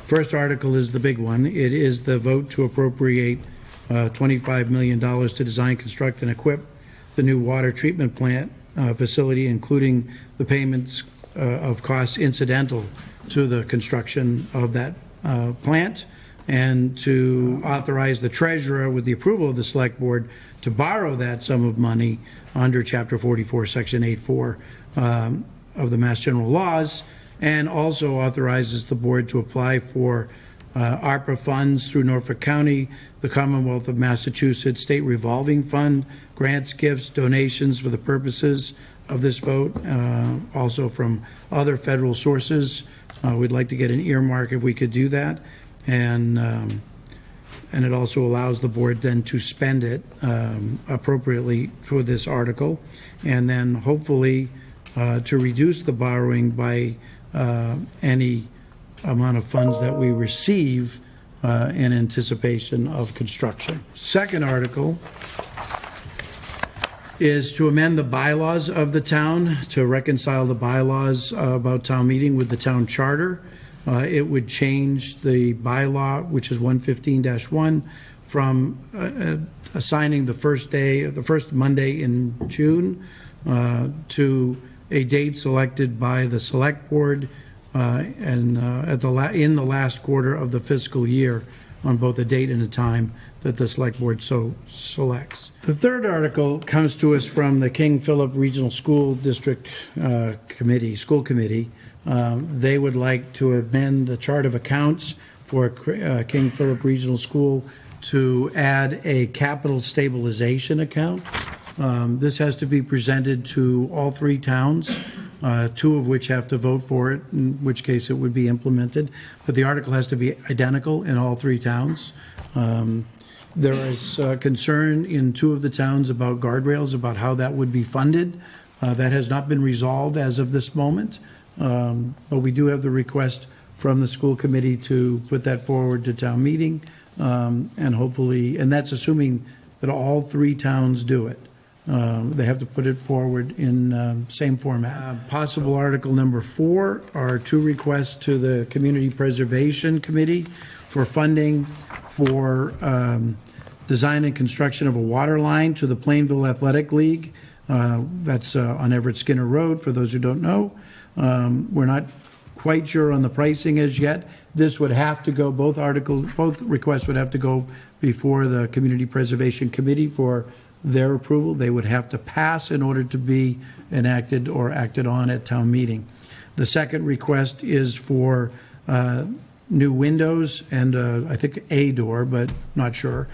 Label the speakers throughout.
Speaker 1: First article is the big one. It is the vote to appropriate $25 million to design, construct, and equip the new water treatment plant facility, including the payments of costs incidental to the construction of that plant, and to authorize the treasurer, with the approval of the select board, to borrow that sum of money under Chapter 44, Section 8.4 of the Mass General Laws, and also authorizes the board to apply for ARPA funds through Norfolk County, the Commonwealth of Massachusetts State Revolving Fund, grants, gifts, donations for the purposes of this vote, also from other federal sources. We'd like to get an earmark if we could do that, and it also allows the board then to spend it appropriately for this article, and then hopefully to reduce the borrowing by any amount of funds that we receive in anticipation of construction. Second article is to amend the bylaws of the town, to reconcile the bylaws about town meeting with the town charter. It would change the bylaw, which is 115-1, from assigning the first Monday in June to a date selected by the select board and in the last quarter of the fiscal year, on both a date and a time that the select board so selects. The third article comes to us from the King Philip Regional School District School Committee. They would like to amend the chart of accounts for King Philip Regional School to add a capital stabilization account. This has to be presented to all three towns, two of which have to vote for it, in which case it would be implemented. But the article has to be identical in all three towns. There is concern in two of the towns about guardrails, about how that would be funded. That has not been resolved as of this moment. But we do have the request from the school committee to put that forward to town meeting, and hopefully, and that's assuming that all three towns do it. They have to put it forward in same format. Possible article number 4 are 2 requests to the Community Preservation Committee for funding for design and construction of a water line to the Plainville Athletic League. That's on Everett Skinner Road, for those who don't know. We're not quite sure on the pricing as yet. This would have to go, both requests would have to go before the Community Preservation Committee for their approval. They would have to pass in order to be enacted or acted on at town meeting. The second request is for new windows and I think a door, but not sure,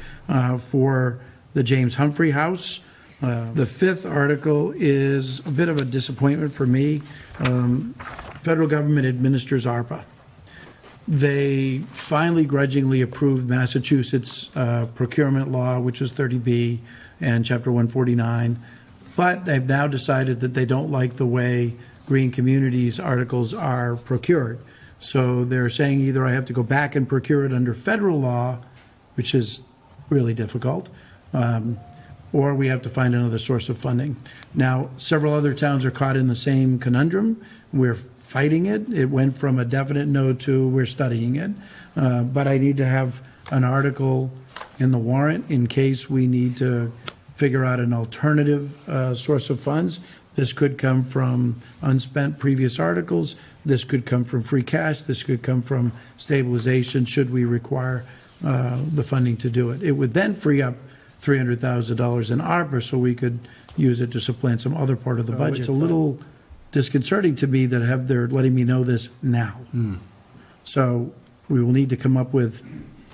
Speaker 1: for the James Humphrey House. The fifth article is a bit of a disappointment for me. Federal government administers ARPA. They finally grudgingly approved Massachusetts procurement law, which was 30B and Chapter 149, but they've now decided that they don't like the way green communities articles are procured. So they're saying either I have to go back and procure it under federal law, which is really difficult, or we have to find another source of funding. Now, several other towns are caught in the same conundrum. We're fighting it. It went from a definite no to we're studying it. But I need to have an article in the warrant in case we need to figure out an alternative source of funds. This could come from unspent previous articles. This could come from free cash. This could come from stabilization should we require the funding to do it. It would then free up $300,000 in ARPA so we could use it to supplant some other part of the budget. It's a little disconcerting to me that they're letting me know this now. So we will need to come up with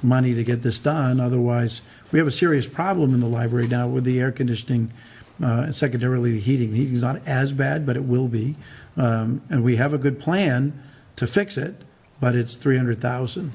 Speaker 1: money to get this done. Otherwise, we have a serious problem in the library now with the air conditioning and secondarily the heating. The heating is not as bad, but it will be. And we have a good plan to fix it, but it's $300,000.